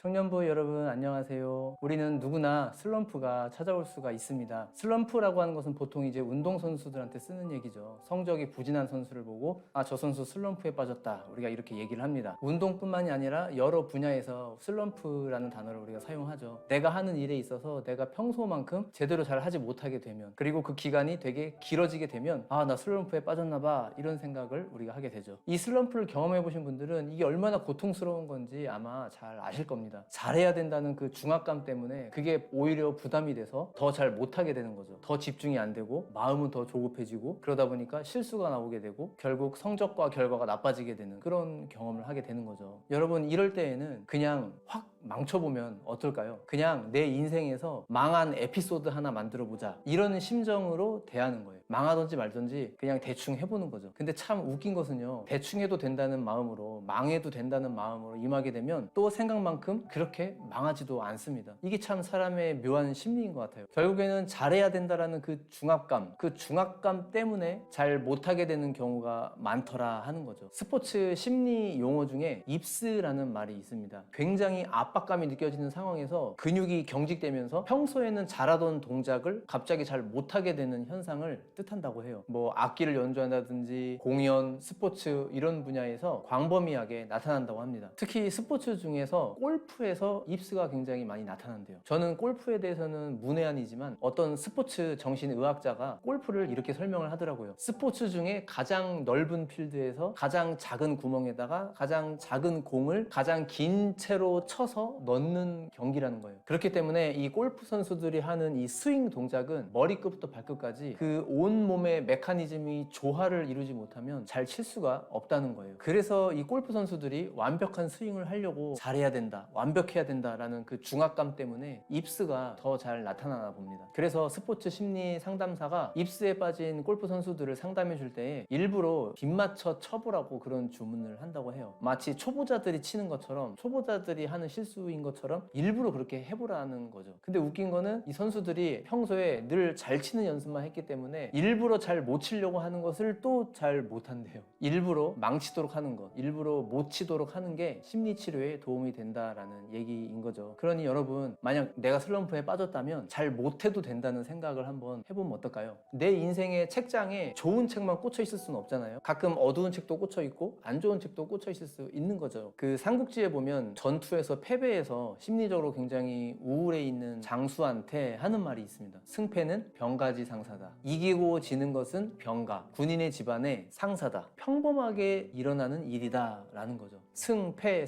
청년부 여러분 안녕하세요. 우리는 누구나 슬럼프가 찾아올 수가 있습니다. 슬럼프라고 하는 것은 보통 이제 운동선수들한테 쓰는 얘기죠. 성적이 부진한 선수를 보고 저 선수 슬럼프에 빠졌다, 우리가 이렇게 얘기를 합니다. 운동뿐만이 아니라 여러 분야에서 슬럼프라는 단어를 우리가 사용하죠. 내가 하는 일에 있어서 내가 평소만큼 제대로 잘 하지 못하게 되면, 그리고 그 기간이 되게 길어지게 되면 나 슬럼프에 빠졌나 봐, 이런 생각을 우리가 하게 되죠. 이 슬럼프를 경험해 보신 분들은 이게 얼마나 고통스러운 건지 아마 잘 아실 겁니다. 잘해야 된다는 그 중압감 때문에 그게 오히려 부담이 돼서 더 잘 못하게 되는 거죠. 더 집중이 안 되고 마음은 더 조급해지고, 그러다 보니까 실수가 나오게 되고 결국 성적과 결과가 나빠지게 되는 그런 경험을 하게 되는 거죠. 여러분, 이럴 때에는 그냥 확 망쳐보면 어떨까요? 그냥 내 인생에서 망한 에피소드 하나 만들어보자, 이런 심정으로 대하는 거예요. 망하든지 말든지 그냥 대충 해보는 거죠. 근데 참 웃긴 것은요, 대충 해도 된다는 마음으로, 망해도 된다는 마음으로 임하게 되면 또 생각만큼 그렇게 망하지도 않습니다. 이게 참 사람의 묘한 심리인 것 같아요. 결국에는 잘해야 된다라는 그 중압감 때문에 잘 못하게 되는 경우가 많더라 하는 거죠. 스포츠 심리 용어 중에 입스라는 말이 있습니다. 굉장히 압박감이 느껴지는 상황에서 근육이 경직되면서 평소에는 잘하던 동작을 갑자기 잘 못하게 되는 현상을 뜻한다고 해요. 뭐 악기를 연주한다든지 공연, 스포츠 이런 분야에서 광범위하게 나타난다고 합니다. 특히 스포츠 중에서 골프에서 입스가 굉장히 많이 나타난대요. 저는 골프에 대해서는 문외한이지만 어떤 스포츠 정신의학자가 골프를 이렇게 설명을 하더라고요. 스포츠 중에 가장 넓은 필드에서 가장 작은 구멍에다가 가장 작은 공을 가장 긴 채로 쳐서 넣는 경기라는 거예요. 그렇기 때문에 이 골프 선수들이 하는 이 스윙 동작은 머리끝부터 발끝까지 그 온몸의 메커니즘이 조화를 이루지 못하면 잘 칠 수가 없다는 거예요. 그래서 이 골프 선수들이 완벽한 스윙을 하려고 잘해야 된다, 완벽해야 된다라는 그 중압감 때문에 입스가 더 잘 나타나나 봅니다. 그래서 스포츠 심리 상담사가 입스에 빠진 골프 선수들을 상담해 줄 때 일부러 빗맞춰 쳐보라고 그런 주문을 한다고 해요. 마치 초보자들이 치는 것처럼, 초보자들이 하는 실수인 것처럼 일부러 그렇게 해보라는 거죠. 근데 웃긴 거는 이 선수들이 평소에 늘 잘 치는 연습만 했기 때문에 일부러 잘 못 치려고 하는 것을 또 잘 못한대요. 일부러 망치도록 하는 것, 일부러 못 치도록 하는 게 심리치료에 도움이 된다라는 얘기인 거죠. 그러니 여러분, 만약 내가 슬럼프에 빠졌다면 잘 못해도 된다는 생각을 한번 해보면 어떨까요? 내 인생의 책장에 좋은 책만 꽂혀 있을 수는 없잖아요. 가끔 어두운 책도 꽂혀 있고 안 좋은 책도 꽂혀 있을 수 있는 거죠. 그 삼국지에 보면 전투에서 패배해서 심리적으로 굉장히 우울해 있는 장수한테 하는 말이 있습니다. 승패는 병가지상사다. 이기고 지는 것은 병가, 군인의 집안의 상사다. 평범하게 일어나는 일이다 라는 거죠. 승패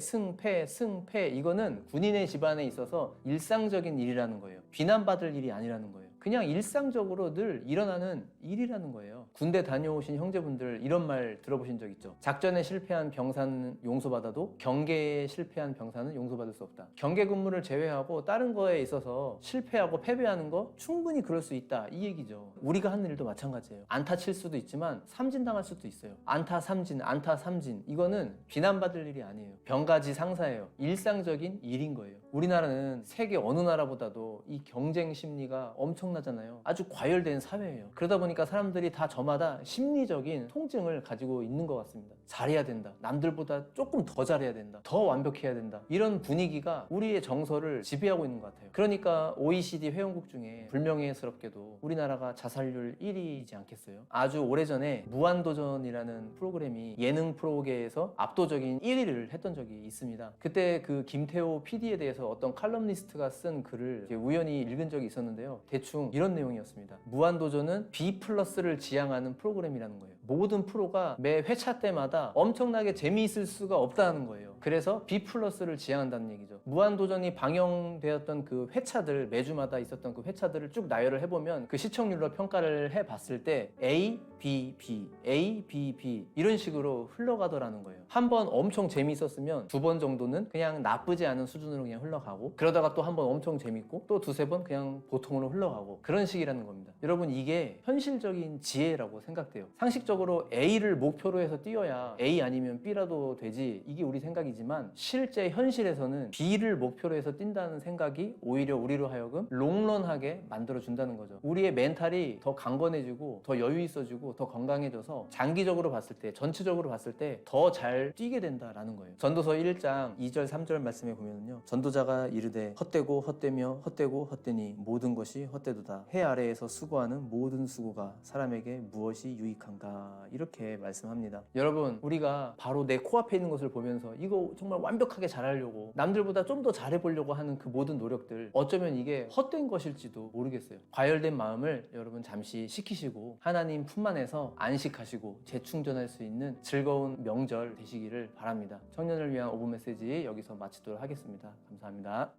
이거는 군인의 집안에 있어서 일상적인 일이라는 거예요. 비난받을 일이 아니라는 거예요. 그냥 일상적으로 늘 일어나는 일이라는 거예요. 군대 다녀오신 형제분들 이런 말 들어보신 적 있죠? 작전에 실패한 병사는 용서받아도 경계에 실패한 병사는 용서받을 수 없다. 경계 근무를 제외하고 다른 거에 있어서 실패하고 패배하는 거 충분히 그럴 수 있다, 이 얘기죠. 우리가 하는 일도 마찬가지예요. 안타 칠 수도 있지만 삼진당할 수도 있어요. 안타 삼진 이거는 비난받을 일이 아니에요. 병가지 상사예요. 일상적인 일인 거예요. 우리나라는 세계 어느 나라보다도 이 경쟁 심리가 엄청나잖아요. 아주 과열된 사회예요. 그러다 보니까 사람들이 다 저마다 심리적인 통증을 가지고 있는 것 같습니다. 잘해야 된다, 남들보다 조금 더 잘해야 된다, 더 완벽해야 된다, 이런 분위기가 우리의 정서를 지배하고 있는 것 같아요. 그러니까 OECD 회원국 중에 불명예스럽게도 우리나라가 자살률 1위이지 않겠어요? 아주 오래전에 무한도전이라는 프로그램이 예능 프로계에서 압도적인 1위를 했던 적이 있습니다. 그때 그 김태호 PD에 대해서 어떤 칼럼니스트가 쓴 글을 우연히 읽은 적이 있었는데요. 대충 이런 내용이었습니다. 무한도전은 B+를 지향하는 프로그램이라는 거예요. 모든 프로가 매 회차 때마다 엄청나게 재미있을 수가 없다는 거예요. 그래서 B+를 지향한다는 얘기죠. 무한도전이 방영되었던 그 회차들, 매주마다 있었던 그 회차들을 쭉 나열을 해보면 그 시청률로 평가를 해봤을 때 A, B, B 이런 식으로 흘러가더라는 거예요. 한 번 엄청 재미있었으면 두 번 정도는 그냥 나쁘지 않은 수준으로 그냥 흘러가고, 그러다가 또 한 번 엄청 재밌고 또 두세 번 그냥 보통으로 흘러가고, 그런 식이라는 겁니다. 여러분, 이게 현실적인 지혜라고 생각돼요. 상식적으로 A를 목표로 해서 뛰어야 목표가 A 아니면 B라도 되지, 이게 우리 생각이지만 실제 현실에서는 B를 목표로 해서 뛴다는 생각이 오히려 우리로 하여금 롱런하게 만들어준다는 거죠. 우리의 멘탈이 더 강건해지고 더 여유 있어지고 더 건강해져서 장기적으로 봤을 때, 전체적으로 봤을 때 더 잘 뛰게 된다라는 거예요. 전도서 1장 2절 3절 말씀에 보면요, 전도자가 이르되 헛되고 헛되며 헛되고 헛되니 모든 것이 헛되도다. 해 아래에서 수고하는 모든 수고가 사람에게 무엇이 유익한가, 이렇게 말씀합니다. 여러분, 우리가 바로 내 코앞에 있는 것을 보면서 이거 정말 완벽하게 잘하려고 남들보다 좀 더 잘해보려고 하는 그 모든 노력들, 어쩌면 이게 헛된 것일지도 모르겠어요. 과열된 마음을 여러분 잠시 식히시고 하나님 품 안에서 안식하시고 재충전할 수 있는 즐거운 명절 되시기를 바랍니다. 청년을 위한 5분 메시지 여기서 마치도록 하겠습니다. 감사합니다.